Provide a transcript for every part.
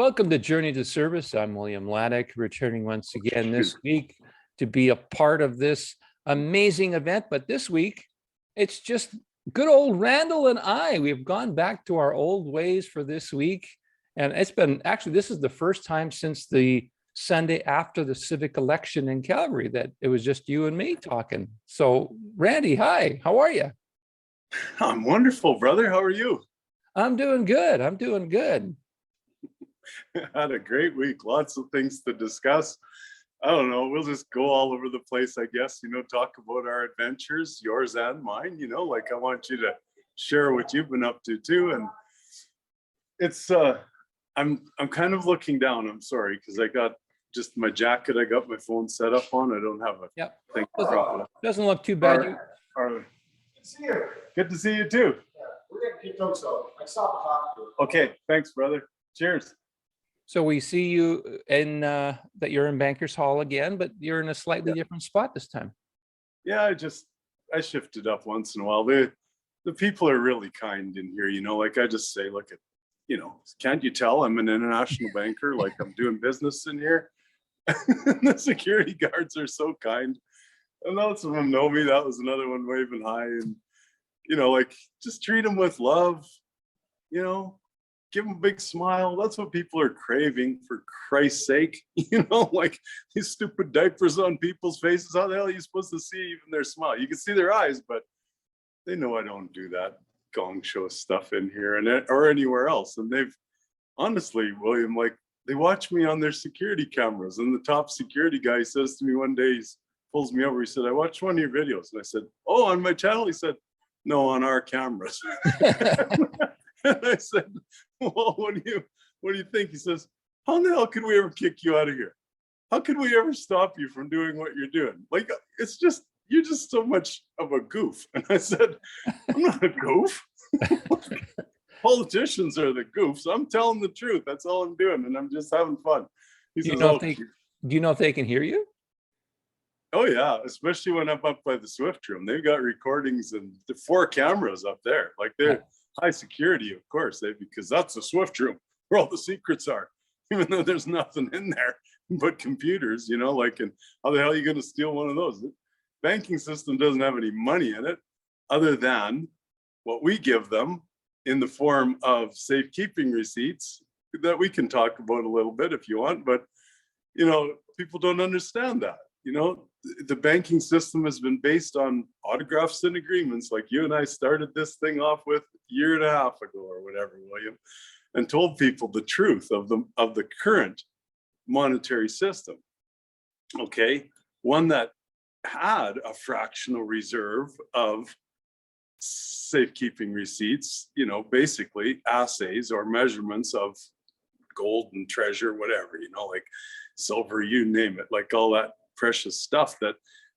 Welcome to Journey to Service. I'm William Laddick, returning once again this week to be a part of this amazing event. But this week, it's just good old Randall and I. We've gone back to our old ways for this week. And it's been, actually, this is the first time since the Sunday after the civic election in Calgary that it was just you and me talking. So Randy, hi, how are you? I'm wonderful, brother. How are you? I'm doing good. I'm doing good. Had a great week. Lots of things to discuss. I don't know. We'll just go all over the place, I guess, talk about our adventures, yours and mine, like I want you to share what you've been up to too. And it's, I'm kind of looking down. I'm sorry, because I got just my jacket. I got my phone set up on. I don't have a thing. Doesn't look too bad. Good to see you. Good to see you too. Yeah, we're getting keep talking, so I stopped and talked to you. Okay, thanks, brother. Cheers. So we see you in that you're in Bankers Hall again, but you're in a slightly different spot this time. Yeah, I shifted up once in a while. The people are really kind in here, like I just say, look at, can't you tell I'm an international banker? Like I'm doing business in here. The security guards are so kind. And lots of them know me. That was another one waving hi. And, like just treat them with love, give them a big smile. That's what people are craving, for Christ's sake. Like these stupid diapers on people's faces. How the hell are you supposed to see even their smile? You can see their eyes, but they know I don't do that gong show stuff in here or anywhere else. And they've honestly, William, like they watch me on their security cameras. And the top security guy says to me one day, he pulls me over. He said, I watched one of your videos. And I said, oh, on my channel? He said, no, on our cameras. And I said, well, what do you think? He says, how the hell could we ever kick you out of here? How could we ever stop you from doing what you're doing? Like, you're just so much of a goof. And I said, I'm not a goof. Politicians are the goofs. I'm telling the truth. That's all I'm doing. And I'm just having fun. He says, do you know if they can hear you? Oh yeah, especially when I'm up by the Swift room. They've got recordings and the 4 cameras up there. Like they're high security, of course, because that's the Swift room where all the secrets are, even though there's nothing in there but computers, and how the hell are you going to steal one of those? The banking system doesn't have any money in it other than what we give them in the form of safekeeping receipts that we can talk about a little bit if you want, but people don't understand that. The banking system has been based on autographs and agreements, like you and I started this thing off with a year and a half ago or whatever, William, and told people the truth of the current monetary system. Okay, one that had a fractional reserve of safekeeping receipts, basically assays or measurements of gold and treasure, whatever, like silver, you name it, like all that precious stuff that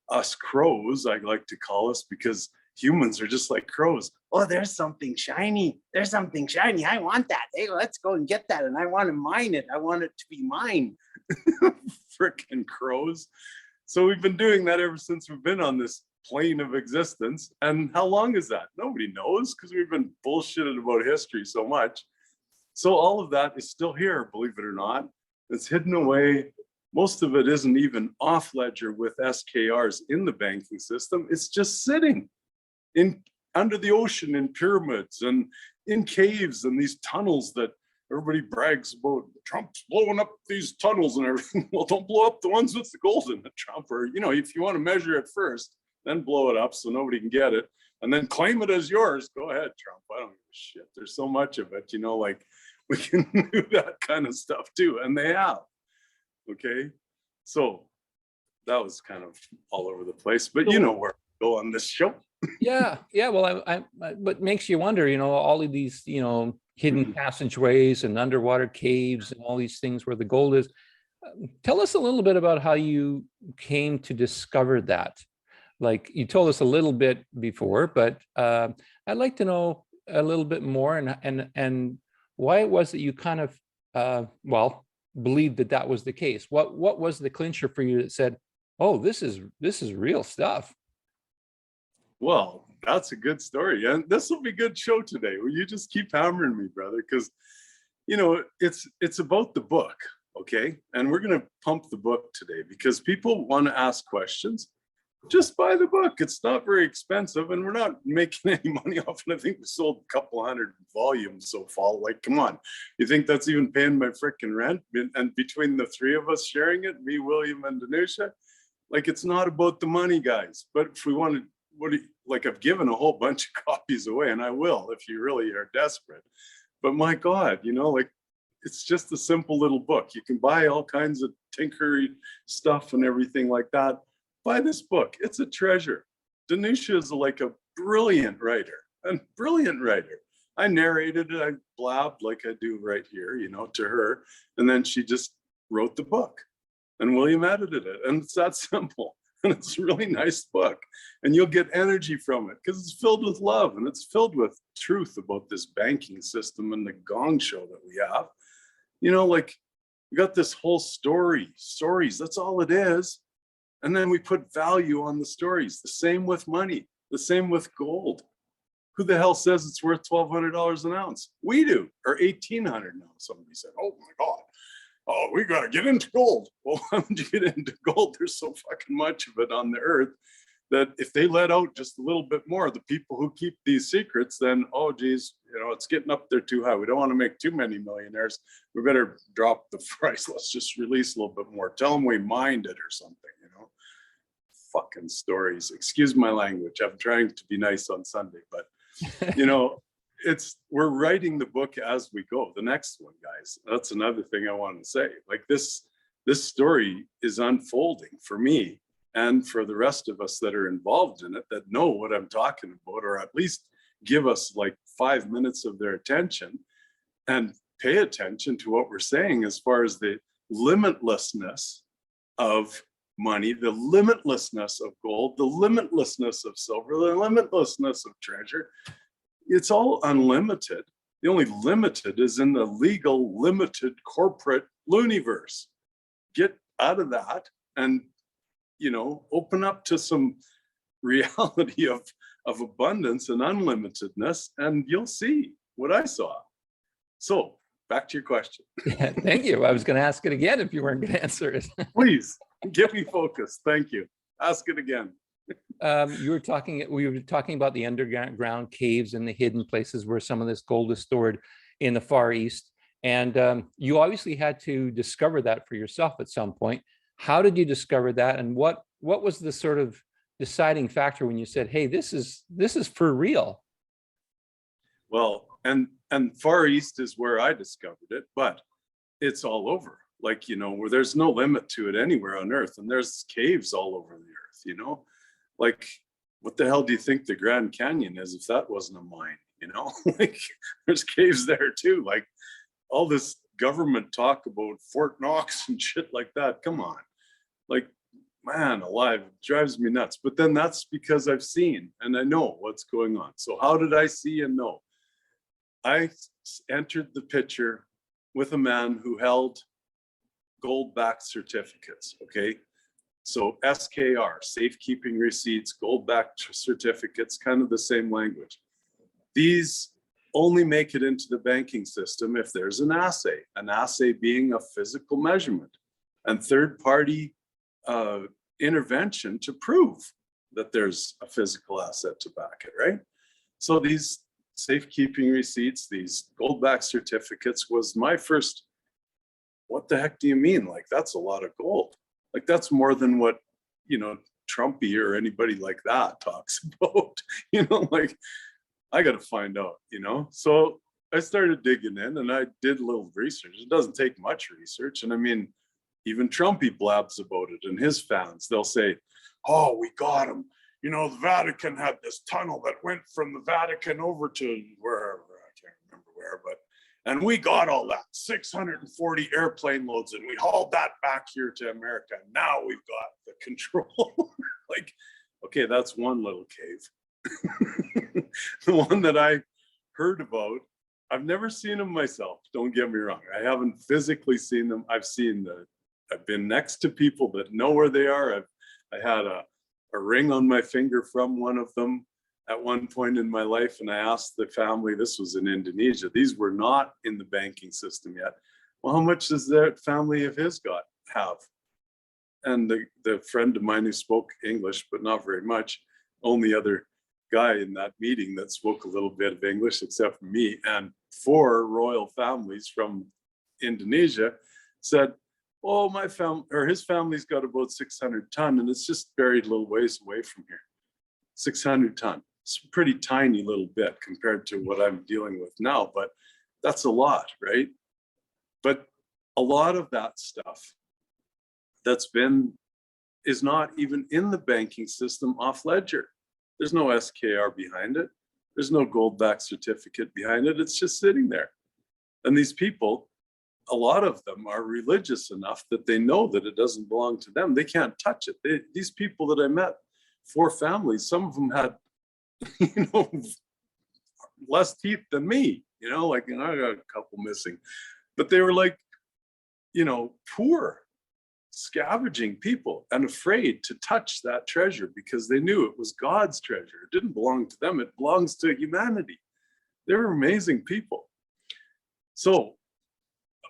us crows, I like to call us, because humans are just like crows. Oh, there's something shiny. There's something shiny. I want that. Hey, let's go and get that. And I want to mine it. I want it to be mine. Frickin' crows. So we've been doing that ever since we've been on this plane of existence. And how long is that? Nobody knows, because we've been bullshitted about history so much. So all of that is still here, believe it or not. It's hidden away. Most of it isn't even off ledger with SKRs in the banking system. It's just sitting under the ocean in pyramids and in caves and these tunnels that everybody brags about. Trump's blowing up these tunnels and everything. Well, don't blow up the ones with the gold in it, Trump. Or, if you want to measure it first, then blow it up so nobody can get it. And then claim it as yours. Go ahead, Trump. I don't give a shit. There's so much of it, like we can do that kind of stuff too. And they have. Okay, so that was kind of all over the place, but where we go on this show. Yeah. Well, I what makes you wonder, all of these, hidden passageways and underwater caves and all these things where the gold is. Tell us a little bit about how you came to discover that. Like you told us a little bit before, but I'd like to know a little bit more and why it was that you kind of, believed that was the case. What was the clincher for you that said, oh, this is real stuff? Well, that's a good story. And this will be a good show today. Will you just keep hammering me, brother? Because you know, it's about the book, okay? And we're going to pump the book today because people want to ask questions. Just buy the book. It's not very expensive, and we're not making any money off it. I think we sold a couple hundred volumes so far. Like, come on, you think that's even paying my freaking rent? And between the three of us sharing it, me, William, and Danusha, like, it's not about the money, guys. But if we want to, like, I've given a whole bunch of copies away, and I will if you really are desperate. But my God, you know, like, it's just a simple little book. You can buy all kinds of tinkery stuff and everything like that. Buy this book. It's a treasure. Danusha is like a brilliant writer, I narrated it, I blabbed like I do right here, you know, to her. And then she just wrote the book and William edited it. And it's that simple. And it's a really nice book. And you'll get energy from it because it's filled with love and it's filled with truth about this banking system and the gong show that we have. You know, like, we got this whole stories, that's all it is. And then we put value on the stories. The same with money, the same with gold. Who the hell says it's worth $1,200 an ounce? We do, or $1,800 now. Somebody said, oh my God, oh, we got to get into gold. Well, why would you get into gold? There's so fucking much of it on the earth that if they let out just a little bit more, the people who keep these secrets, then, oh geez, you know, it's getting up there too high. We don't want to make too many millionaires. We better drop the price. Let's just release a little bit more. Tell them we mined it or something, you know. Fucking stories. Excuse my language. I'm trying to be nice on Sunday, but you know, we're writing the book as we go. The next one, guys, that's another thing I want to say. Like, this story is unfolding for me and for the rest of us that are involved in it, that know what I'm talking about, or at least give us like 5 minutes of their attention and pay attention to what we're saying as far as the limitlessness of money, the limitlessness of gold, the limitlessness of silver, the limitlessness of treasure. It's all unlimited. The only limited is in the legal limited corporate looniverse. Get out of that and, you know, open up to some reality of abundance and unlimitedness, and you'll see what I saw. So back to your question. Thank you. I was going to ask it again if you weren't going to answer it. Please get me focused. Thank you. Ask it again. We were talking about the underground caves and the hidden places where some of this gold is stored in the Far East. And you obviously had to discover that for yourself at some point. How did you discover that? And what was the sort of deciding factor when you said, hey, this is for real? Well, and Far East is where I discovered it, but it's all over. Like, you know, where there's no limit to it anywhere on earth. And there's caves all over the earth, you know, like, what the hell do you think the Grand Canyon is if that wasn't a mine, you know? Like, there's caves there too. Like, all this government talk about Fort Knox and shit like that. Come on. Like, man alive, it drives me nuts. But then that's because I've seen and I know what's going on. So how did I see and know? I entered the picture with a man who held gold-backed certificates, okay? So SKR, safekeeping receipts, gold-backed certificates, kind of the same language. These only make it into the banking system if there's an assay being a physical measurement and third-party intervention to prove that there's a physical asset to back it, right? So these safekeeping receipts, these gold-backed certificates was my first, what the heck do you mean? Like, that's a lot of gold. Like, that's more than what, you know, Trumpy or anybody like that talks about, you know, like, I got to find out, you know? So I started digging in and I did a little research. It doesn't take much research. And I mean, even Trumpy blabs about it, and his fans, they'll say, oh, we got him. You know, the Vatican had this tunnel that went from the Vatican over to wherever, I can't remember where, but, and we got all that, 640 airplane loads, and we hauled that back here to America. Now we've got the control. Like, okay, that's one little cave. The one that I heard about, I've never seen them myself, don't get me wrong. I haven't physically seen them. I've been next to people that know where they are. I had a ring on my finger from one of them. at one point in my life, and I asked the family, this was in Indonesia, these were not in the banking system yet. Well, how much does that family of his have? And the friend of mine who spoke English, but not very much, only other guy in that meeting that spoke a little bit of English, except for me, and 4 royal families from Indonesia said, oh, my family, or his family's got about 600 ton, and it's just buried a little ways away from here. 600 ton. It's a pretty tiny little bit compared to what I'm dealing with now, but that's a lot, right? But a lot of that stuff is not even in the banking system off ledger. There's no SKR behind it. There's no gold-backed certificate behind it. It's just sitting there. And these people, a lot of them are religious enough that they know that it doesn't belong to them. They can't touch it. These people that I met, 4 families, some of them had, less teeth than me, like, I got a couple missing, but they were like, poor, scavenging people and afraid to touch that treasure because they knew it was God's treasure. It didn't belong to them. It belongs to humanity. They're amazing people. So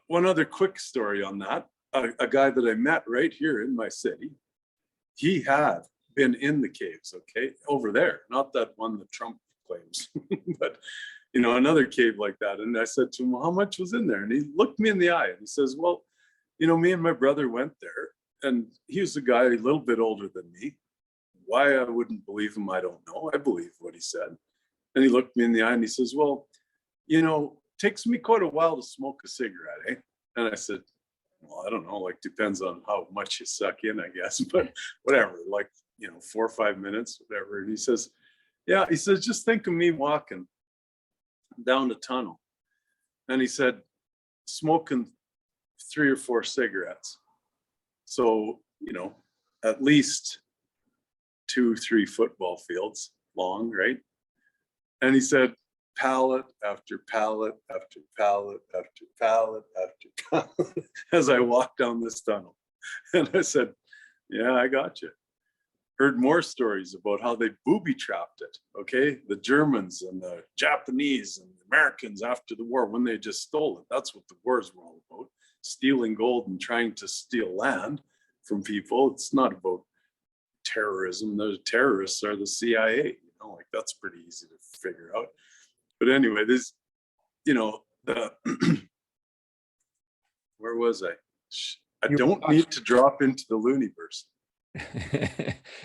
one other quick story on that, a guy that I met right here in my city, he had been in the caves, okay, over there, not that one that Trump claims, but another cave like that. And I said to him, well, how much was in there? And he looked me in the eye and he says, well, me and my brother went there, and he was a guy a little bit older than me. Why I wouldn't believe him, I don't know. I believe what he said. And he looked me in the eye and he says, well, takes me quite a while to smoke a cigarette, eh? And I said, well, I don't know, like, depends on how much you suck in, I guess, but whatever, like, 4 or 5 minutes, whatever. And he says, yeah, he says, just think of me walking down the tunnel. And he said, smoking 3 or 4 cigarettes. So, at least 2, 3 football fields long, right? And he said, pallet after pallet after pallet after pallet after pallet as I walked down this tunnel. And I said, yeah, I got you. Heard more stories about how they booby-trapped it, okay? The Germans and the Japanese and the Americans after the war, when they just stole it. That's what the wars were all about. Stealing gold and trying to steal land from people. It's not about terrorism. The terrorists are the CIA, like, that's pretty easy to figure out. But anyway, this, where was I? I don't need to drop into the looniverse.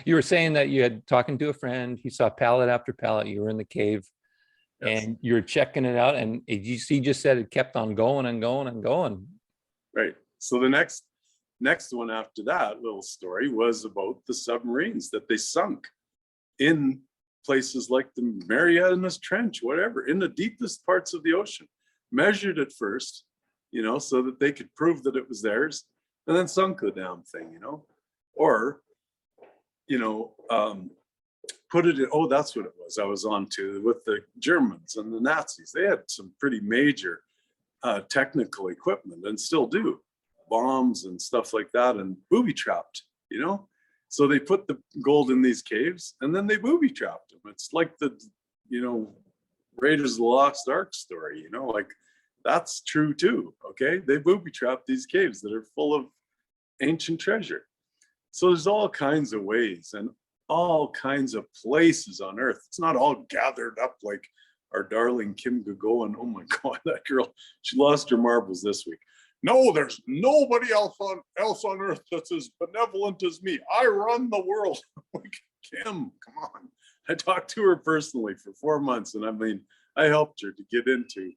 You were saying that you had talking to a friend, he saw pallet after pallet, you were in the cave. Yes. And you were checking it out, and he just said it kept on going and going and going. Right. So the next one after that little story was about the submarines that they sunk in places like the Marianas Trench, whatever, in the deepest parts of the ocean, measured it first, so that they could prove that it was theirs, and then sunk the damn thing, or, put it in, oh, that's what it was I was on to with the Germans and the Nazis. They had some pretty major technical equipment, and still do, bombs and stuff like that, and booby-trapped, So they put the gold in these caves, and then they booby-trapped them. It's like the, Raiders of the Lost Ark story, like, that's true too, okay? They booby-trapped these caves that are full of ancient treasure. So there's all kinds of ways and all kinds of places on Earth. It's not all gathered up like our darling Kim Gagoan. Oh my God, that girl, she lost her marbles this week. No, there's nobody else on Earth that's as benevolent as me. I run the world. Like, Kim, come on. I talked to her personally for 4 months, and I helped her to get into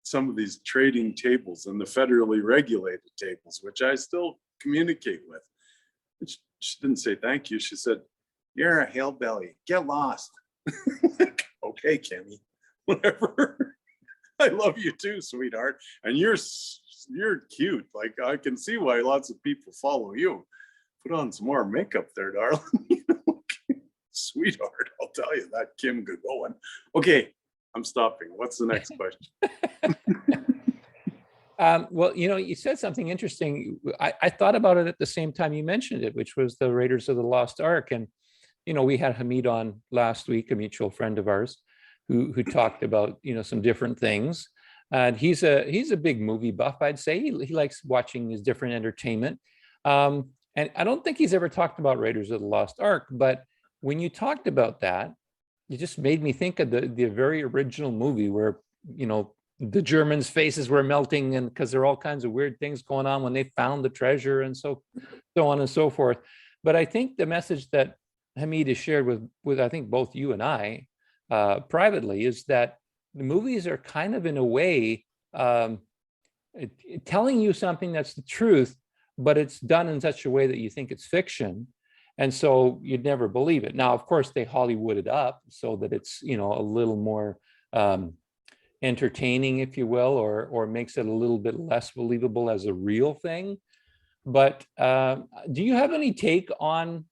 some of these trading tables and the federally regulated tables, which I still communicate with. She didn't say thank you. She said, you're a hillbilly. Get lost. Okay, Kimmy, whatever. I love you too, sweetheart. And you're cute. Like, I can see why lots of people follow you. Put on some more makeup there, darling. Sweetheart, I'll tell you that, Kim Gagoan. Okay, I'm stopping. What's the next question? Well, you said something interesting. I thought about it at the same time you mentioned it, which was the Raiders of the Lost Ark. And we had Hamid on last week, a mutual friend of ours, who talked about, some different things. And he's a big movie buff, I'd say. He likes watching his different entertainment. And I don't think he's ever talked about Raiders of the Lost Ark, but when you talked about that, it just made me think of the very original movie where, the Germans' faces were melting, and because there are all kinds of weird things going on when they found the treasure and so on and so forth. But I think the message that Hamid has shared with I think both you and I privately is that the movies are kind of, in a way, telling you something that's the truth, but it's done in such a way that you think it's fiction. And so you'd never believe it. Now, of course, they Hollywood it up so that it's, a little more entertaining, if you will, or makes it a little bit less believable as a real thing. But do you have any take on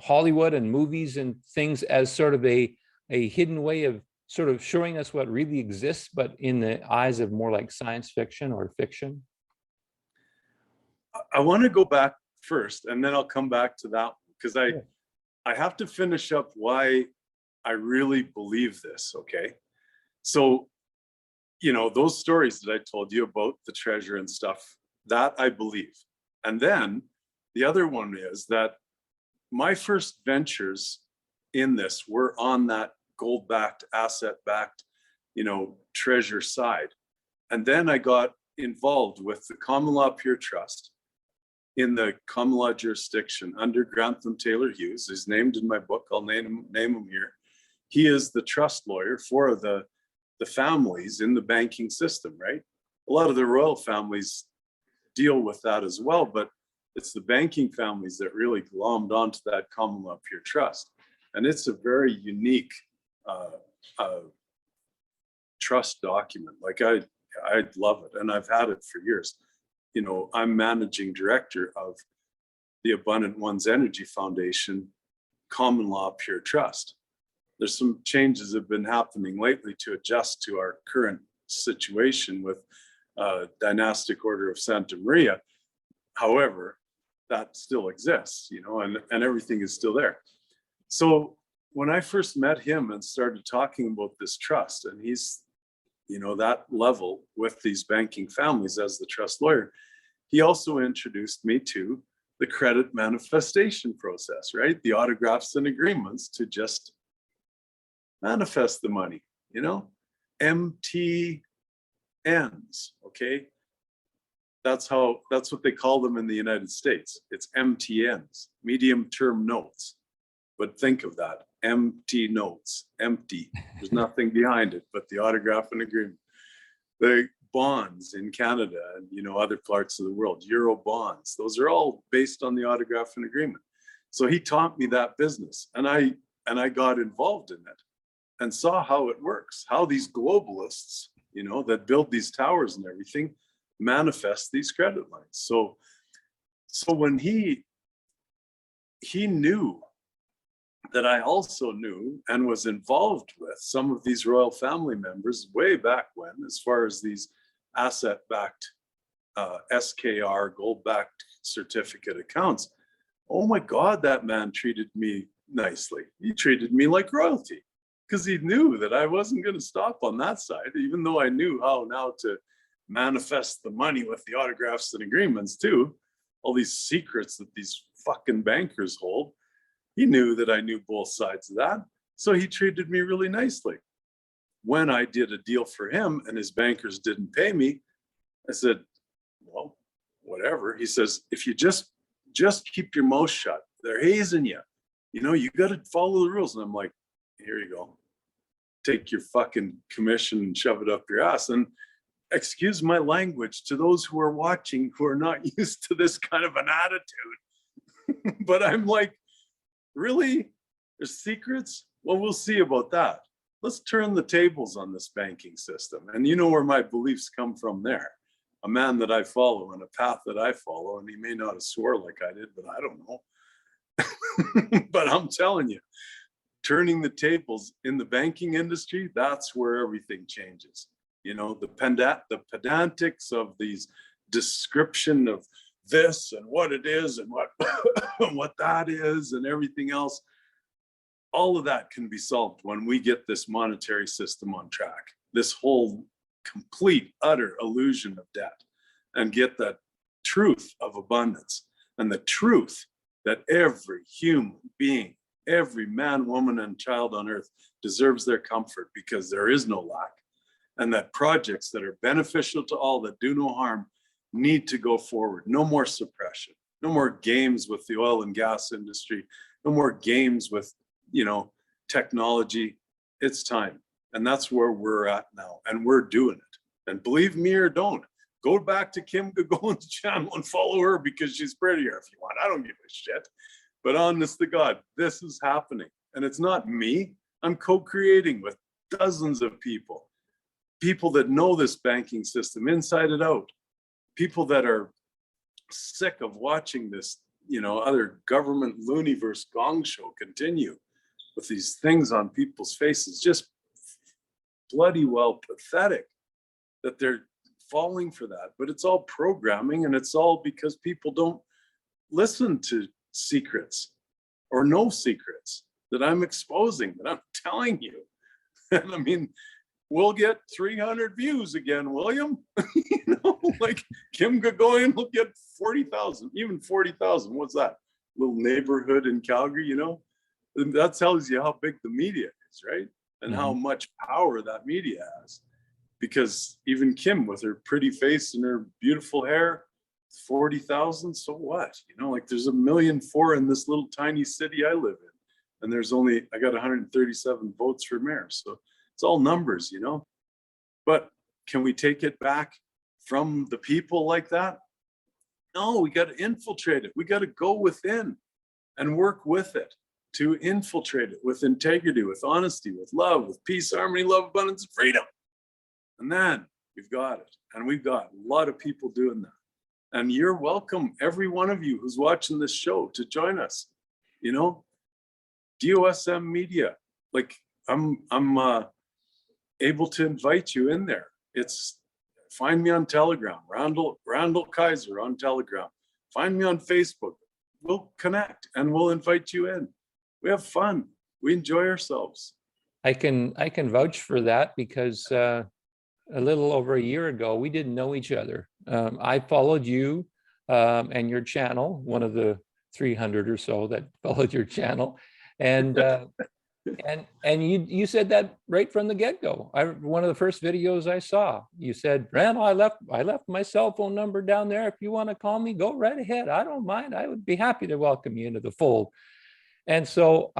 Hollywood and movies and things as sort of a hidden way of sort of showing us what really exists, but in the eyes of more like science fiction or fiction? I want to go back first, and then I'll come back to that, because I have to finish up why I really believe this. Okay. So, those stories that I told you about the treasure and stuff, that I believe. And then the other one is that my first ventures in this were on that gold-backed, asset-backed, treasure side. And then I got involved with the Common Law Pure Trust in the common law jurisdiction under Grantham Taylor Hughes. He's named in my book. I'll name him here. He is the trust lawyer for the families in the banking system, right? A lot of the royal families deal with that as well, but it's the banking families that really glommed onto that common law pure trust. And it's a very unique trust document. Like I love it, and I've had it for years. I'm managing director of the Abundant Ones Energy Foundation Common Law Pure Trust. There's some changes that have been happening lately to adjust to our current situation with Dynastic Order of Santa Maria. However, that still exists, and everything is still there. So when I first met him and started talking about this trust, and he's, that level with these banking families as the trust lawyer, he also introduced me to the credit manifestation process, right? The autographs and agreements to just manifest the money, MTNs, okay? That's what they call them in the United States. It's MTNs, medium term notes. But think of that, empty notes, empty. There's nothing behind it but the autograph and agreement. The bonds in Canada and other parts of the world, Euro bonds, those are all based on the autograph and agreement. So he taught me that business, and I got involved in it and saw how it works, how these globalists, that build these towers and everything, manifest these credit lines. So when he knew that I also knew and was involved with some of these royal family members way back when, as far as these asset-backed SKR, gold-backed certificate accounts. Oh my God, that man treated me nicely. He treated me like royalty, because he knew that I wasn't going to stop on that side, even though I knew how now to manifest the money with the autographs and agreements too. All these secrets that these fucking bankers hold. He knew that I knew both sides of that. So he treated me really nicely. When I did a deal for him and his bankers didn't pay me, I said, well, whatever. He says, if you just keep your mouth shut, they're hazing you. You got to follow the rules. And I'm like, here you go. Take your fucking commission and shove it up your ass. And excuse my language to those who are watching who are not used to this kind of an attitude. But I'm like, really? There's secrets? Well, we'll see about that. Let's turn the tables on this banking system. And you know where my beliefs come from there. A man that I follow and a path that I follow, and he may not have swore like I did, but I don't know. But I'm telling you, turning the tables in the banking industry, that's where everything changes. The pedantics of these description of this and what it is and what what that is and everything else. all of that can be solved when we get this monetary system on track, this whole complete, utter illusion of debt, and get that truth of abundance and the truth that every human being, every man, woman, and child on earth deserves their comfort because there is no lack, and that projects that are beneficial to all, that do no harm, need to go forward. No more suppression, no more games with the oil and gas industry, no more games with, technology. It's time. And that's where we're at now, and we're doing it. And believe me or don't, go back to Kim Gagone's channel and follow her because she's prettier if you want. I don't give a shit. But honest to God, this is happening. And it's not me. I'm co-creating with dozens of people that know this banking system inside and out, people that are sick of watching this, other government looniverse gong show continue with these things on people's faces. Just bloody well pathetic that they're falling for that. But it's all programming, and it's all because people don't listen to secrets or no secrets that I'm exposing, that I'm telling you. And I mean, we'll get 300 views again, William. Like Kim Gagone will get 40,000, even 40,000. What's that? Little neighborhood in Calgary, And that tells you how big the media is, right? And how much power that media has. Because even Kim, with her pretty face and her beautiful hair, 40,000, so what? There's 1.4 million in this little tiny city I live in. And I got 137 votes for mayor. So it's all numbers, But can we take it back from the people like that? No, we got to infiltrate it. We got to go within and work with it to infiltrate it with integrity, with honesty, with love, with peace, harmony, love, abundance, and freedom. And then we've got it. And we've got a lot of people doing that. And you're welcome, every one of you who's watching this show, to join us. DOSM Media, I'm able to invite you in there. Find me on Telegram, Randall Kaiser on Telegram. Find me on Facebook. We'll connect and we'll invite you in. We have fun. We enjoy ourselves. I can vouch for that because a little over a year ago, we didn't know each other. I followed you and your channel, one of the 300 or so that followed your channel. And you said that right from the get-go. One of the first videos I saw, you said, Randall, I left my cell phone number down there. If you want to call me, go right ahead. I don't mind. I would be happy to welcome you into the fold. And so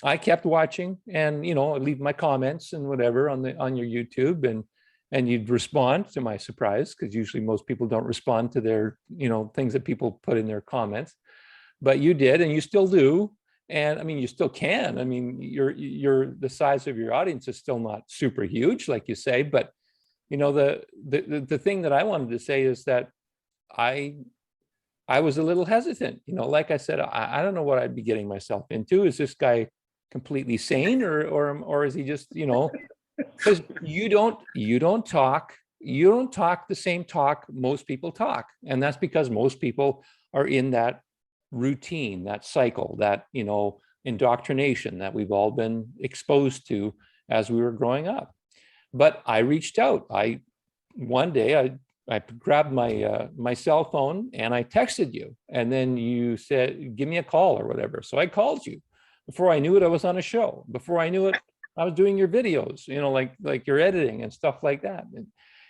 I kept watching, and I leave my comments and whatever on your YouTube, and you'd respond, to my surprise, because usually most people don't respond to their things that people put in their comments, but you did, and you still do. And I mean, you still can. I mean, the size of your audience is still not super huge, like you say. But the thing that I wanted to say is that I was a little hesitant. Like I said, I don't know what I'd be getting myself into. Is this guy completely sane, or is he just Because you don't talk the same talk most people talk, and that's because most people are in that routine, that cycle, that indoctrination that we've all been exposed to as we were growing up. But I reached out. One day I grabbed my cell phone and I texted you, and then you said, give me a call or whatever. So I called you. Before I knew it, I was on a show. Before I knew it, I was doing your videos, like your editing and stuff like that. And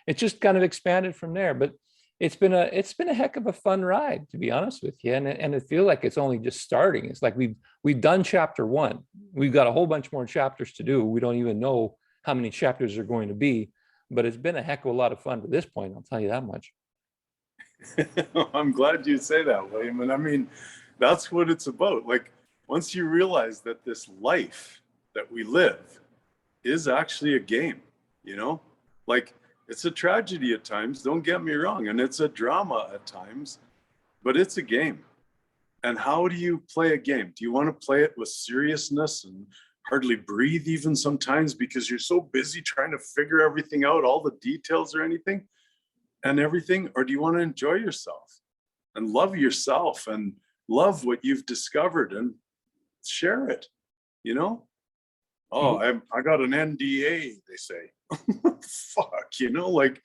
it just kind of expanded from there. But it's been a heck of a fun ride, to be honest with you. And it feels like it's only just starting. It's like we've done chapter 1. We've got a whole bunch more chapters to do. We don't even know how many chapters are going to be, but it's been a heck of a lot of fun to this point. I'll tell you that much. I'm glad you say that, William. And I mean, that's what it's about. Like, once you realize that this life that we live is actually a game, like, it's a tragedy at times, don't get me wrong, and it's a drama at times, but it's a game. And how do you play a game? Do you want to play it with seriousness and hardly breathe even sometimes because you're so busy trying to figure everything out, all the details or anything and everything? Or do you want to enjoy yourself and love yourself and love what you've discovered and share it? you know? Oh, I got an NDA, they say. Fuck, like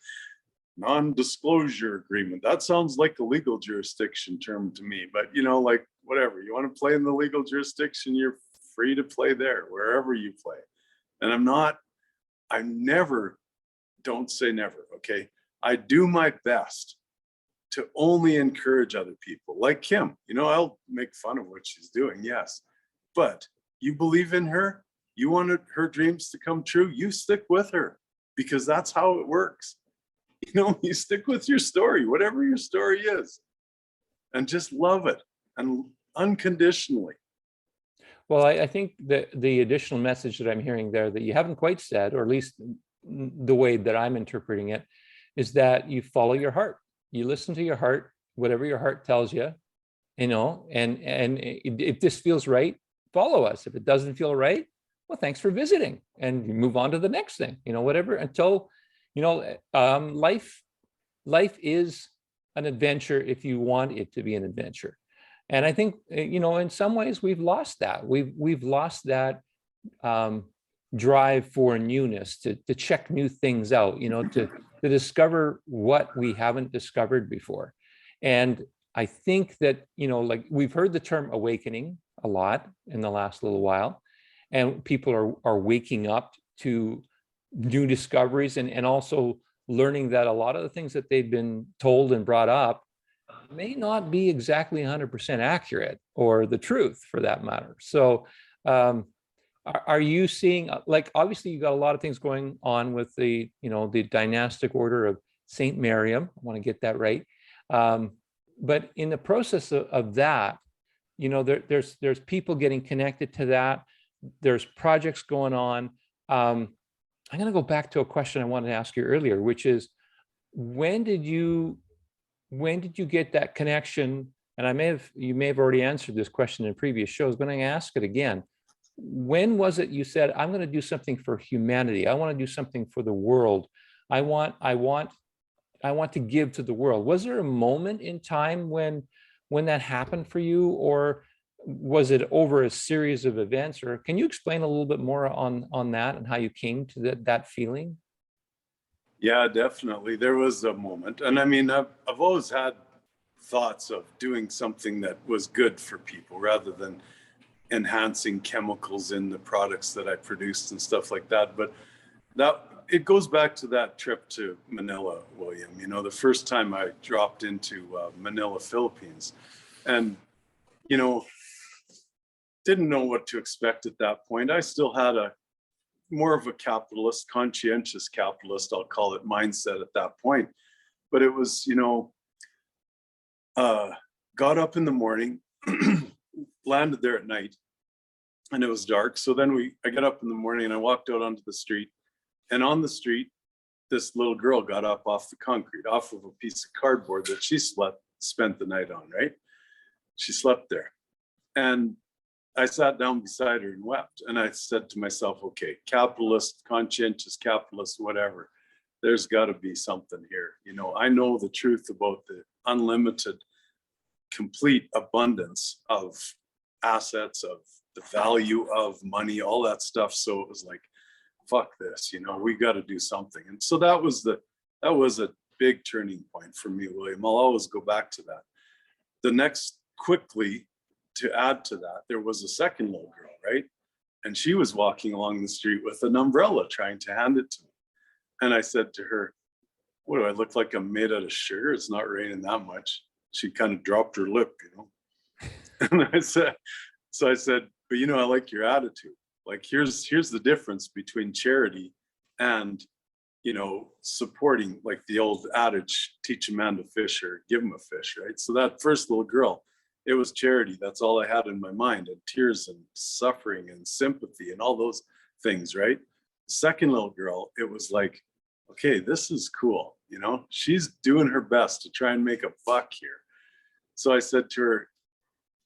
non-disclosure agreement. That sounds like a legal jurisdiction term to me, but like whatever. You want to play in the legal jurisdiction, you're free to play there, wherever you play. And don't say never, okay? I do my best to only encourage other people like Kim. I'll make fun of what she's doing, yes. But you believe in her, you want her dreams to come true, you stick with her, because that's how it works. You stick with your story, whatever your story is, and just love it and unconditionally. Well, I think that the additional message that I'm hearing there that you haven't quite said, or at least the way that I'm interpreting it, is that you follow your heart. You listen to your heart, whatever your heart tells you, and if this feels right, follow us. If it doesn't feel right, well, thanks for visiting, and you move on to the next thing, whatever, until, life is an adventure if you want it to be an adventure. And I think, in some ways we've lost that. We've lost that drive for newness, to check new things out, to discover what we haven't discovered before. And I think that, like we've heard the term awakening a lot in the last little while, and people are waking up to new discoveries, and also learning that a lot of the things that they've been told and brought up may not be exactly 100% accurate, or the truth for that matter. So are you seeing, like, obviously you got a lot of things going on with the dynastic order of Saint Miriam, I want to get that right, but in the process of that, there's people getting connected to that, there's projects going on. I'm going to go back to a question I wanted to ask you earlier, which is, when did you get that connection? And you may have already answered this question in previous shows, but I'm going to ask it again. When was it you said, I'm going to do something for humanity, I want to do something for the world, I want to give to the world? Was there a moment in time when that happened for you, or was it over a series of events? Or can you explain a little bit more on that, and how you came to that feeling? Yeah, definitely. There was a moment. And I mean, I've always had thoughts of doing something that was good for people, rather than enhancing chemicals in the products that I produced and stuff like that. But it goes back to that trip to Manila, William. The first time I dropped into Manila, Philippines, and, didn't know what to expect at that point. I still had more of a capitalist, conscientious capitalist, I'll call it, mindset at that point. But it was, got up in the morning, landed there at night, and it was dark. So then I got up in the morning and I walked out onto the street, and on the street, this little girl got up off the concrete, off of a piece of cardboard that she spent the night on, right? She slept there. And I sat down beside her and wept. And I said to myself, okay, capitalist, conscientious capitalist, whatever, there's got to be something here. I know the truth about the unlimited, complete abundance of assets, of the value of money, all that stuff. So it was like, fuck this, we got to do something. And so that was a big turning point for me, William. I'll always go back to that. Quickly, to add to that, there was a second little girl, right? And she was walking along the street with an umbrella, trying to hand it to me. And I said to her, what do I look like? I'm made out of sugar? It's not raining that much. She kind of dropped her lip, And I said, but I like your attitude. Like, here's the difference between charity and, supporting, like the old adage, teach a man to fish or give him a fish, right? So that first little girl, it was charity. That's all I had in my mind, and tears and suffering and sympathy and all those things, right? Second little girl, it was like, okay, this is cool. She's doing her best to try and make a buck here. So I said to her,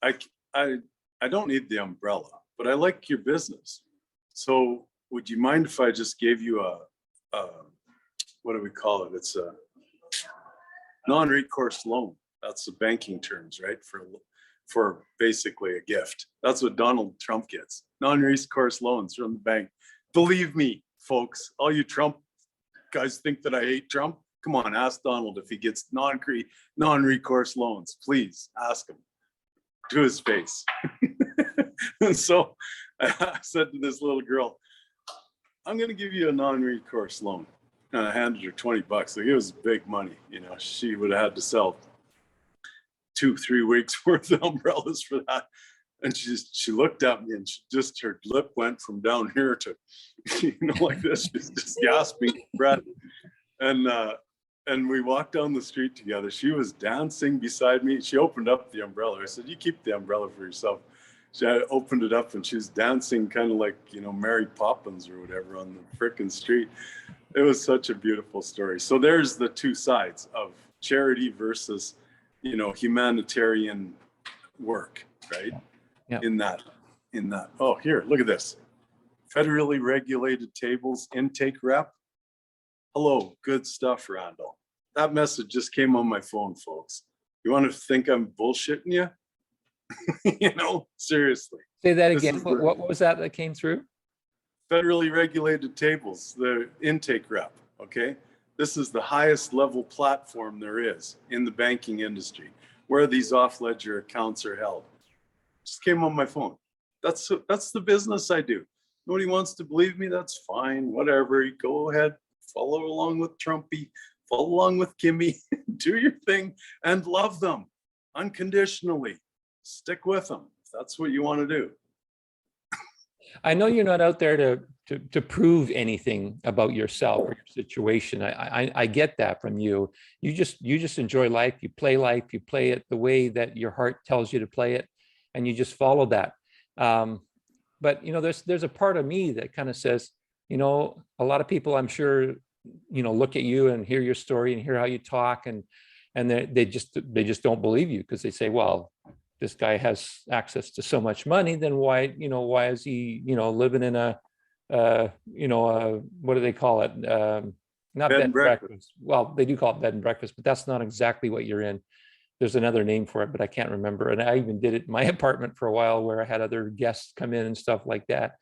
I don't need the umbrella, but I like your business. So would you mind if I just gave you a what do we call it? It's a non-recourse loan. That's the banking terms, right? for basically a gift. That's what Donald Trump gets. Non-recourse loans from the bank. Believe me, folks, all you Trump guys think that I hate Trump. Come on, ask Donald if he gets non-recourse loans. Please ask him to his face. And so I said to this little girl, I'm going to give you a non-recourse loan. And I handed her $20. Like, it was big money. You know, she would have had to sell 2-3 weeks worth of umbrellas for that. And she looked at me and her lip went from down here to, you know, like this. She's just gasping for breath. And we walked down the street together. She was dancing beside me. She opened up the umbrella. I said, you keep the umbrella for yourself. She opened it up and she was dancing kind of like, you know, Mary Poppins or whatever on the frickin' street. It was such a beautiful story. So there's the two sides of charity versus, you know, humanitarian work, right? Yeah. In that. Oh, here, look at this. Federally regulated tables intake rep. Hello, good stuff, Randall. That message just came on my phone, folks. You want to think I'm bullshitting you? You know, seriously. Say that again. What was that came through? Federally regulated tables, the intake rep, okay? This is the highest level platform there is in the banking industry, where these off-ledger accounts are held. Just came on my phone. That's the business I do. Nobody wants to believe me, that's fine, whatever. You go ahead, follow along with Trumpy, follow along with Kimmy, do your thing and love them unconditionally. Stick with them if that's what you want to do. I know you're not out there to prove anything about yourself or your situation. I get that from you. You just enjoy life. You play it the way that your heart tells you to play it, and you just follow that. But you know, there's a part of me that kind of says, you know, a lot of people, I'm sure, you know, look at you and hear your story and hear how you talk, and they just don't believe you, because they say, well, this guy has access to so much money, then why is he, you know, living in a, you know, what do they call it? Not bed and breakfast. Well, they do call it bed and breakfast, but that's not exactly what you're in. There's another name for it, but I can't remember. And I even did it in my apartment for a while, where I had other guests come in and stuff like that.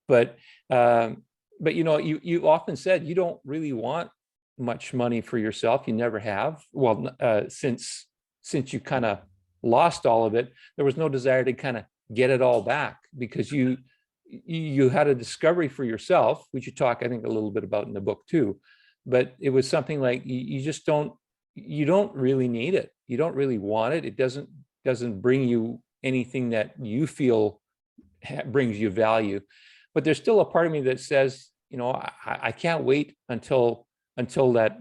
But you know, you often said you don't really want much money for yourself. You never have. Well, since you kind of lost all of it, there was no desire to kind of get it all back, because you had a discovery for yourself, which you talk, I think, a little bit about in the book too. But it was something like you don't really need it. You don't really want it. It doesn't bring you anything that you feel brings you value. But there's still a part of me that says, you know, I can't wait until that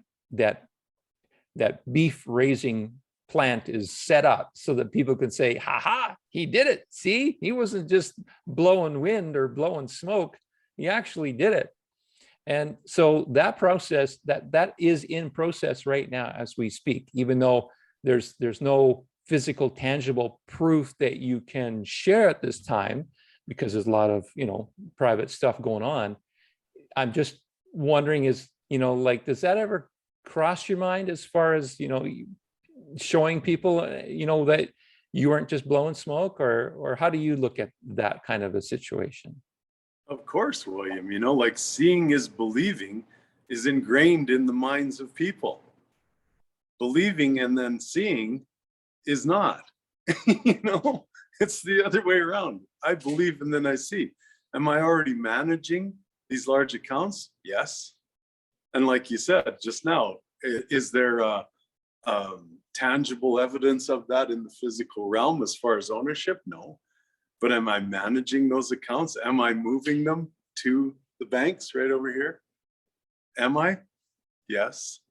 beef raising plant is set up, so that people can say, ha, he did it. See, he wasn't just blowing wind or blowing smoke. He actually did it. And so that process, that is in process right now as we speak, even though there's no physical, tangible proof that you can share at this time, because there's a lot of, you know, private stuff going on. I'm just wondering, is, you know, like, does that ever cross your mind, as far as, you know, showing people, you know, that you weren't just blowing smoke, or how do you look at that kind of a situation? Of course, William, you know, like, seeing is believing is ingrained in the minds of people. Believing and then seeing is not. You know, it's the other way around. I believe and then I see. Am I already managing these large accounts? Yes. And like you said just now, is there tangible evidence of that in the physical realm as far as ownership? No. But am I managing those accounts? Am I moving them to the banks right over here? Am I? Yes.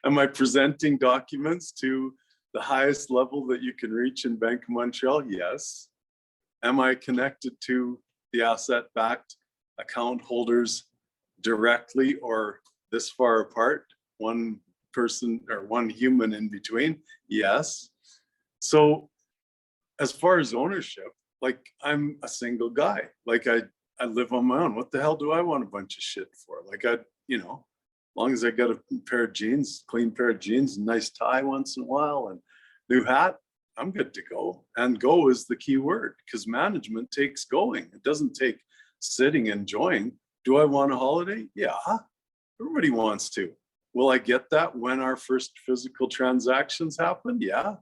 Am I presenting documents to the highest level that you can reach in Bank of Montreal? Yes. Am I connected to the asset-backed account holders directly, or this far apart, one person or one human in between? Yes. So as far as ownership, like, I'm a single guy. Like, I live on my own. What the hell do I want a bunch of shit for? Like, you know, as long as I got a pair of jeans, clean pair of jeans, nice tie once in a while, and new hat, I'm good to go. And go is the key word, because management takes going. It doesn't take sitting, enjoying. Do I want a holiday? Yeah, everybody wants to. Will I get that when our first physical transactions happen? Yeah,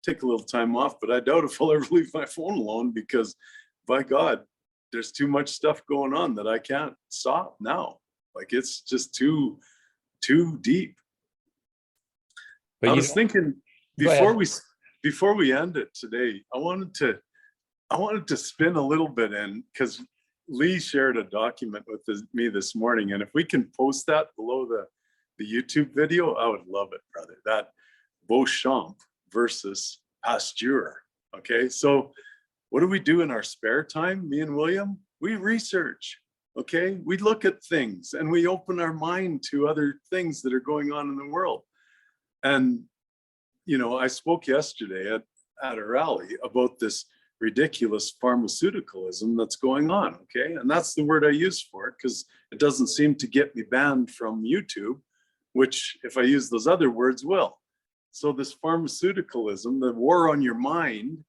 take a little time off, but I doubt if I'll ever leave my phone alone, because by God, there's too much stuff going on that I can't stop now. Like, it's just too deep. But I you was don't- thinking Go ahead. before we end it today, I wanted to spin a little bit in, because Lee shared a document with me this morning, and if we can post that below the YouTube video, I would love it, brother. That Beauchamp versus Pasteur. Okay, so what do we do in our spare time, me and William? We research. Okay, we look at things and we open our mind to other things that are going on in the world. And you know, I spoke yesterday at a rally about this ridiculous pharmaceuticalism that's going on, okay? And that's the word I use for it, because it doesn't seem to get me banned from YouTube, which if I use those other words will. So this pharmaceuticalism, the war on your mind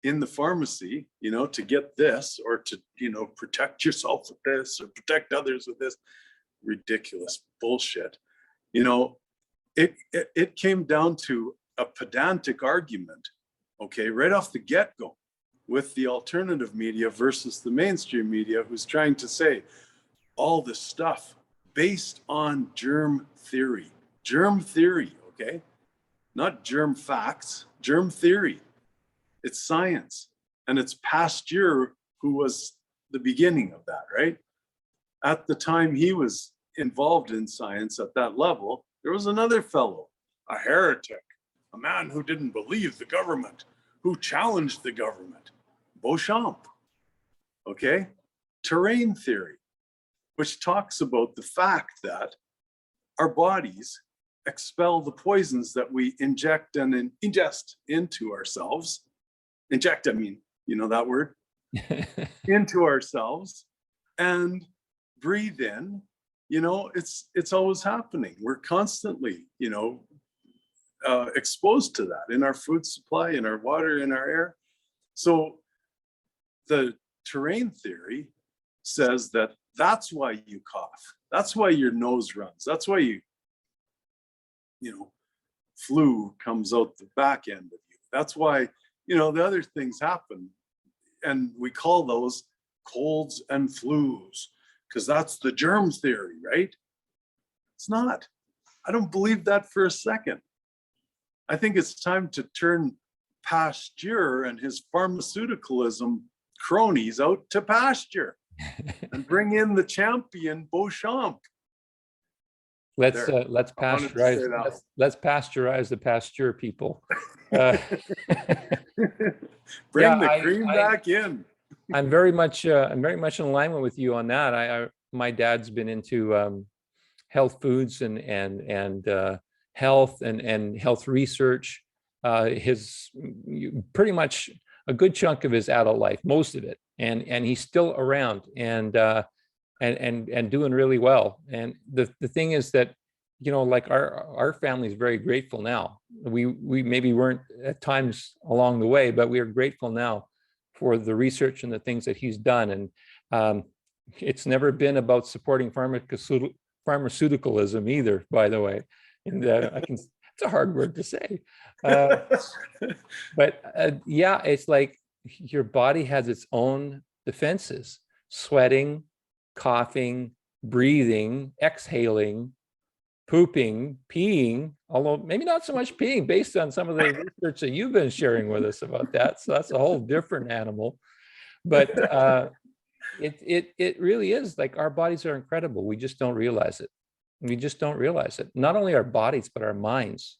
in the pharmacy, you know, to get this, or to, you know, protect yourself with this, or protect others with this, ridiculous bullshit. You know, it came down to a pedantic argument, okay, right off the get-go, with the alternative media versus the mainstream media, who's trying to say all this stuff based on germ theory, okay, not germ facts, germ theory. It's science, and it's Pasteur who was the beginning of that, right? At the time he was involved in science at that level, there was another fellow, a heretic, a man who didn't believe the government, who challenged the government, Beauchamp, okay? Terrain theory, which talks about the fact that our bodies expel the poisons that we inject and ingest into ourselves. Inject, I mean, you know that word? Into ourselves, and breathe in. You know, it's always happening. We're constantly, you know, exposed to that in our food supply, in our water, in our air. So the terrain theory says that that's why you cough. That's why your nose runs. That's why you know, flu comes out the back end of you. That's why, you know, the other things happen. And we call those colds and flus, because that's the germ theory, right? It's not. I don't believe that for a second. I think it's time to turn Pasteur and his pharmaceuticalism cronies out to pasture and bring in the champion Beauchamp. Let's There. pasteurize. Let's pasteurize the Pasteur people. Bring Yeah, the cream back in. I'm very much in alignment with you on that. My dad's been into health foods and health and health research. His pretty much a good chunk of his adult life, most of it, and he's still around and doing really well. And the thing is that, you know, like our family is very grateful now. We maybe weren't at times along the way, but we are grateful now for the research and the things that he's done. And it's never been about supporting pharmaceuticalism either, by the way. And it's a hard word to say. But yeah, it's like your body has its own defenses: sweating, coughing, breathing, exhaling, pooping, peeing, although maybe not so much peeing based on some of the research that you've been sharing with us about that. So that's a whole different animal. But it really is like our bodies are incredible. We just don't realize it. We just don't realize it. Not only our bodies, but our minds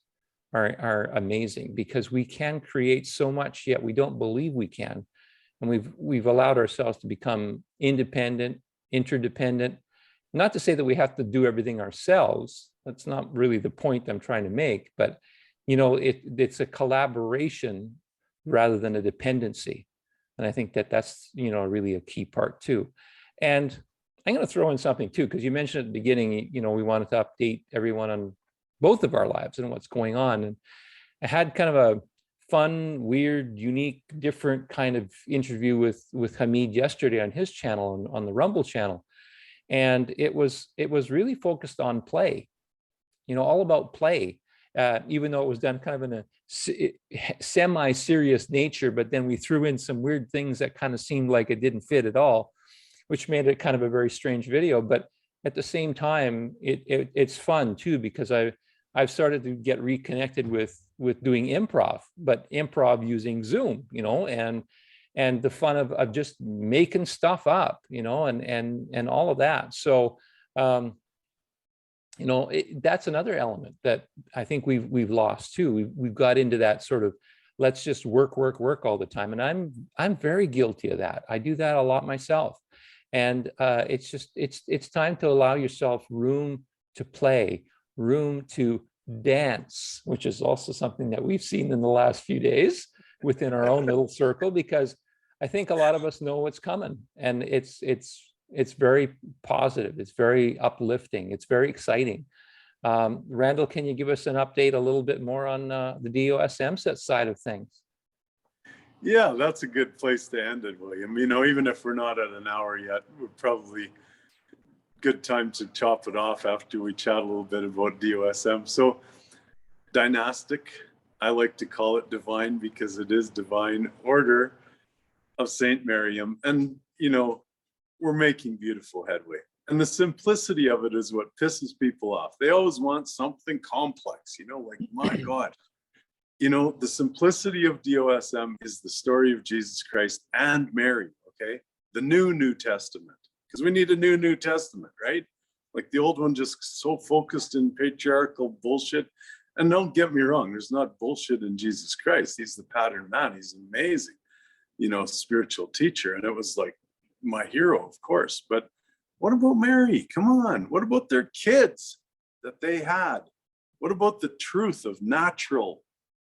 are amazing, because we can create so much, yet we don't believe we can. And we've allowed ourselves to become independent, interdependent. Not to say that we have to do everything ourselves. That's not really the point I'm trying to make. But, you know, it's a collaboration rather than a dependency. And I think that's, you know, really a key part too. And I'm going to throw in something too, because you mentioned at the beginning, you know, we wanted to update everyone on both of our lives and what's going on. And I had kind of a fun, weird, unique, different kind of interview with Hamid yesterday on his channel, on the Rumble channel. And it was really focused on play, all about play, even though it was done kind of in a semi-serious nature, but then we threw in some weird things that kind of seemed like it didn't fit at all, which made it kind of a very strange video. But at the same time, it's fun too, because I've started to get reconnected with doing improv, but improv using Zoom, and the fun of just making stuff up, and all of that. So, that's another element that I think we've lost too. We've got into that sort of, let's just work all the time. And I'm very guilty of that. I do that a lot myself. And it's time to allow yourself room to play, room to dance, which is also something that we've seen in the last few days within our own little circle, because I think a lot of us know what's coming, and it's very positive. It's very uplifting. It's very exciting. Randall, can you give us an update a little bit more on the DOSM side of things? Yeah, that's a good place to end it, William. Even if we're not at an hour yet, we're probably good time to chop it off after we chat a little bit about DOSM. So dynastic, I like to call it divine, because it is divine order of Saint Miriam. And, we're making beautiful headway. And the simplicity of it is what pisses people off. They always want something complex, like, my God. The simplicity of DOSM is the story of Jesus Christ and Mary, okay? The New Testament, because we need a New Testament, right? Like the old one just so focused in patriarchal bullshit. And don't get me wrong, there's not bullshit in Jesus Christ. He's the pattern man. He's amazing, spiritual teacher. And it was like my hero, of course. But what about Mary? Come on. What about their kids that they had? What about the truth of natural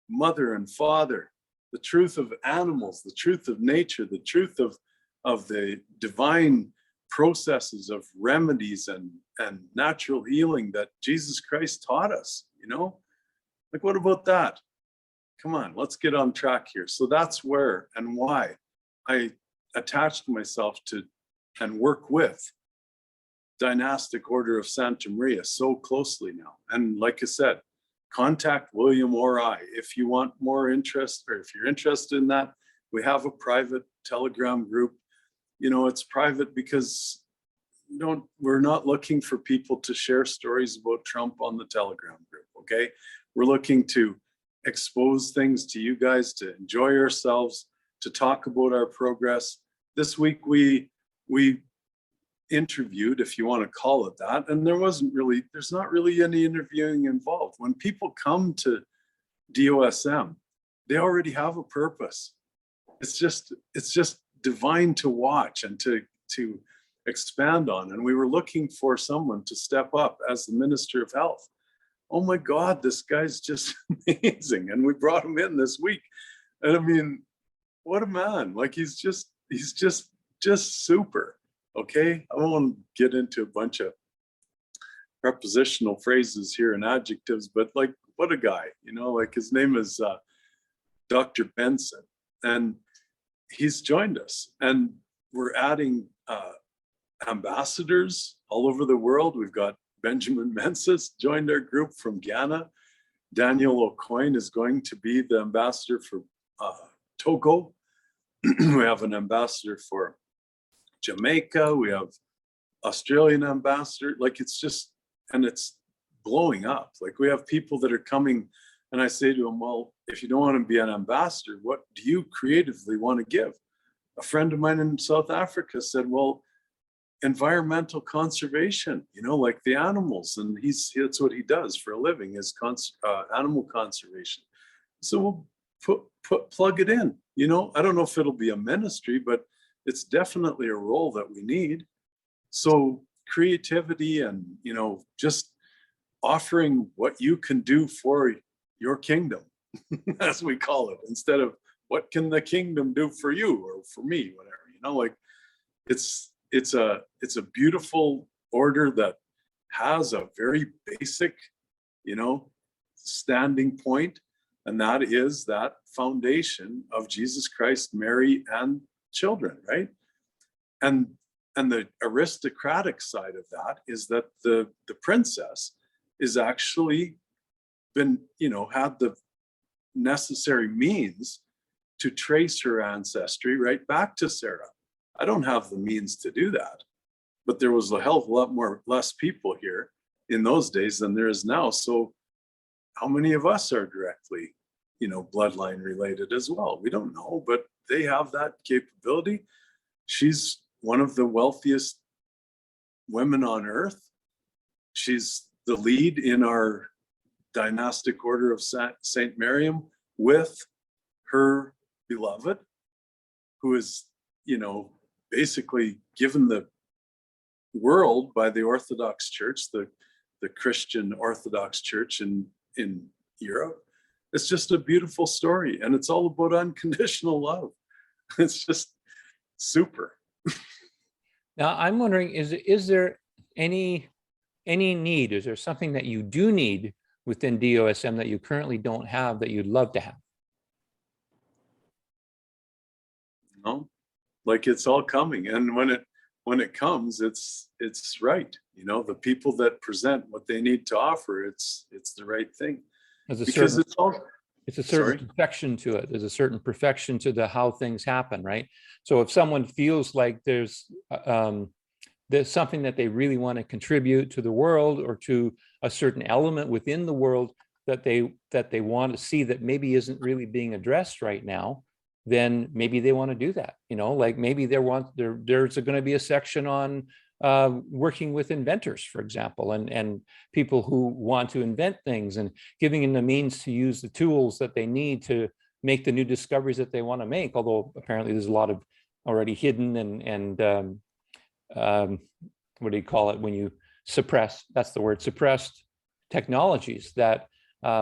mother and father, the truth of animals, the truth of nature, the truth of the divine processes of remedies and natural healing that Jesus Christ taught us, Like, what about that? Come on, let's get on track here. So that's where and why I attached myself to and work with Dynastic Order of Santa Maria so closely now. And like I said, contact William or I if you want more interest, or if you're interested in that. We have a private Telegram group. It's private because we're not looking for people to share stories about Trump on the Telegram group, okay? We're looking to expose things to you guys, to enjoy ourselves, to talk about our progress. This week we interviewed, if you want to call it that, and there's not really any interviewing involved. When people come to DOSM, they already have a purpose. It's just divine to watch and to expand on. And we were looking for someone to step up as the Minister of Health. Oh my God, this guy's just amazing. And we brought him in this week. And I mean, what a man. Like, he's just super. Okay. I won't get into a bunch of prepositional phrases here and adjectives, but like, what a guy, like his name is Dr. Benson, and he's joined us, and we're adding ambassadors all over the world. We've got Benjamin Mensis joined our group from Ghana. Daniel O'Coin is going to be the ambassador for Togo. We have an ambassador for Jamaica. We have Australian ambassador. Like, it's just, and it's blowing up. Like, we have people that are coming, and I say to them, well, if you don't want to be an ambassador, what do you creatively want to give? A friend of mine in South Africa said, well, environmental conservation, like the animals, and that's what he does for a living, is animal conservation. So we'll plug it in. I don't know if it'll be a ministry, but it's definitely a role that we need. So creativity and, just offering what you can do for your kingdom, as we call it, instead of what can the kingdom do for you or for me, whatever, like it's a beautiful order that has a very basic, standing point, And that is that foundation of Jesus Christ, Mary, and children, right? And the aristocratic side of that is that the princess is actually been, had the necessary means to trace her ancestry right back to Sarah. I don't have the means to do that, but there was a hell of a lot less people here in those days than there is now. So how many of us are directly, bloodline related as well? We don't know, but they have that capability. She's one of the wealthiest women on earth. She's the lead in our dynastic order of Saint Miriam with her beloved, who is, basically given the world by the Orthodox Church, the Christian Orthodox Church in Europe. It's just a beautiful story, and it's all about unconditional love. It's just super. Now, I'm wondering, is there any need? Is there something that you do need within DOSM that you currently don't have that you'd love to have? No, like it's all coming, and when it comes, it's right. The people that present what they need to offer, it's the right thing. Because it's a certain perfection to it. There's a certain perfection to how things happen, right? So if someone feels like there's something that they really want to contribute to the world or to a certain element within the world that they want to see that maybe isn't really being addressed right now, then maybe they want to do that. Like maybe there's going to be a section on working with inventors, for example, and people who want to invent things and giving them the means to use the tools that they need to make the new discoveries that they want to make. Although apparently there's a lot of already hidden and what do you call it when you suppress? That's the word, suppressed technologies that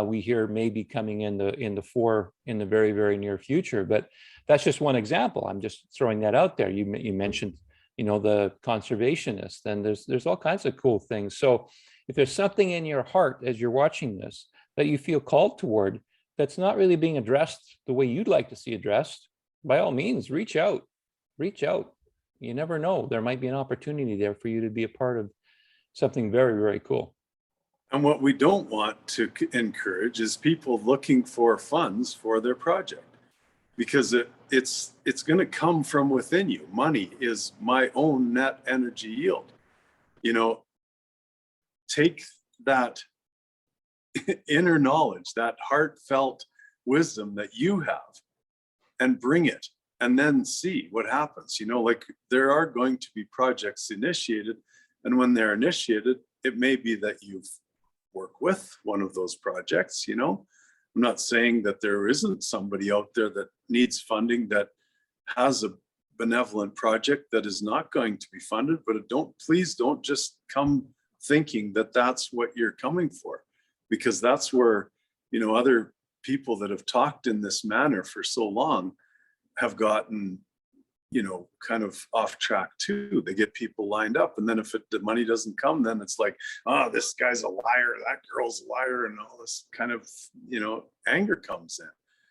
we hear may be coming in the fore in the very, very near future. But that's just one example. I'm just throwing that out there. You mentioned, the conservationists, and there's all kinds of cool things. So if there's something in your heart as you're watching this that you feel called toward that's not really being addressed the way you'd like to see addressed, by all means, reach out. You never know. There might be an opportunity there for you to be a part of something very, very cool. And what we don't want to encourage is people looking for funds for their project, because it's going to come from within you. Money is my own net energy yield. Take that inner knowledge, that heartfelt wisdom that you have, and bring it, and then see what happens. Like there are going to be projects initiated, and when they're initiated, it may be that you've worked with one of those projects. I'm not saying that there isn't somebody out there that needs funding that has a benevolent project that is not going to be funded, but please don't just come thinking that that's what you're coming for, because that's where, other people that have talked in this manner for so long have gotten, kind of off track too. They get people lined up, and then if the money doesn't come, then it's like, oh, this guy's a liar, that girl's a liar, and all this kind of, anger comes in.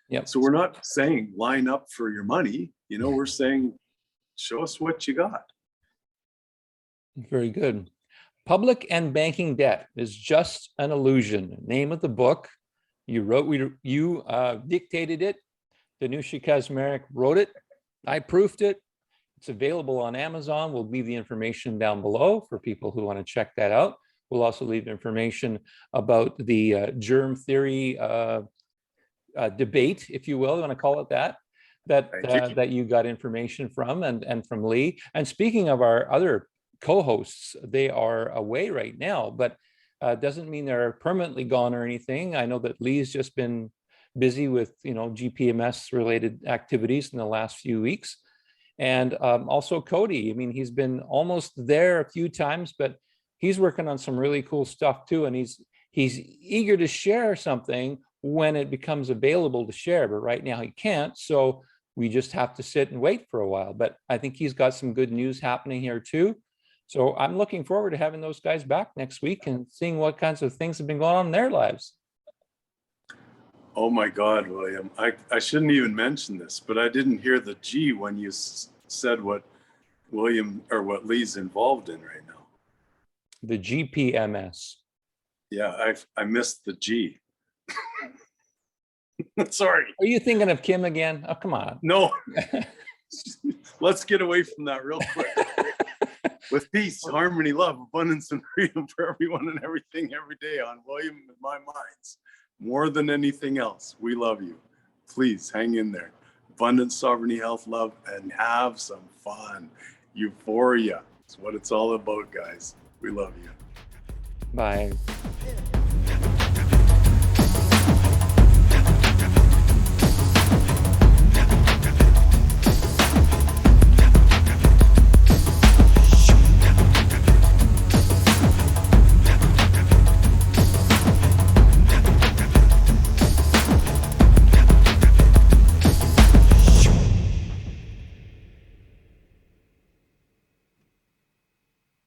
Yeah. So we're not saying line up for your money, we're saying show us what you got. Very good. Public and Banking Debt is Just an Illusion. Name of the book. You dictated it. Danusia Kazmarek wrote it. I proofed it. It's available on Amazon. We'll leave the information down below for people who want to check that out. We'll also leave information about the germ theory debate, if you will, you want to call it that you got information from and from Lee. And speaking of our other co-hosts, they are away right now, but doesn't mean they're permanently gone or anything. I know that Lee's just been busy with GPMS related activities in the last few weeks, and also Cody. I mean, he's been almost there a few times, but he's working on some really cool stuff too, and he's eager to share something when it becomes available to share, but right now he can't, so we just have to sit and wait for a while. But I think he's got some good news happening here too, so I'm looking forward to having those guys back next week and seeing what kinds of things have been going on in their lives. Oh my God, William. I shouldn't even mention this, but I didn't hear the G when you said what William or what Lee's involved in right now. The GPMS. Yeah, I missed the G. Sorry. Are you thinking of Kim again? Oh, come on. No. Let's get away from that real quick. With peace, harmony, love, abundance, and freedom for everyone and everything every day on William and my minds. More than anything else, we love you. Please hang in there. Abundance, sovereignty, health, love, and have some fun. Euphoria. It's what it's all about, guys. We love you. Bye.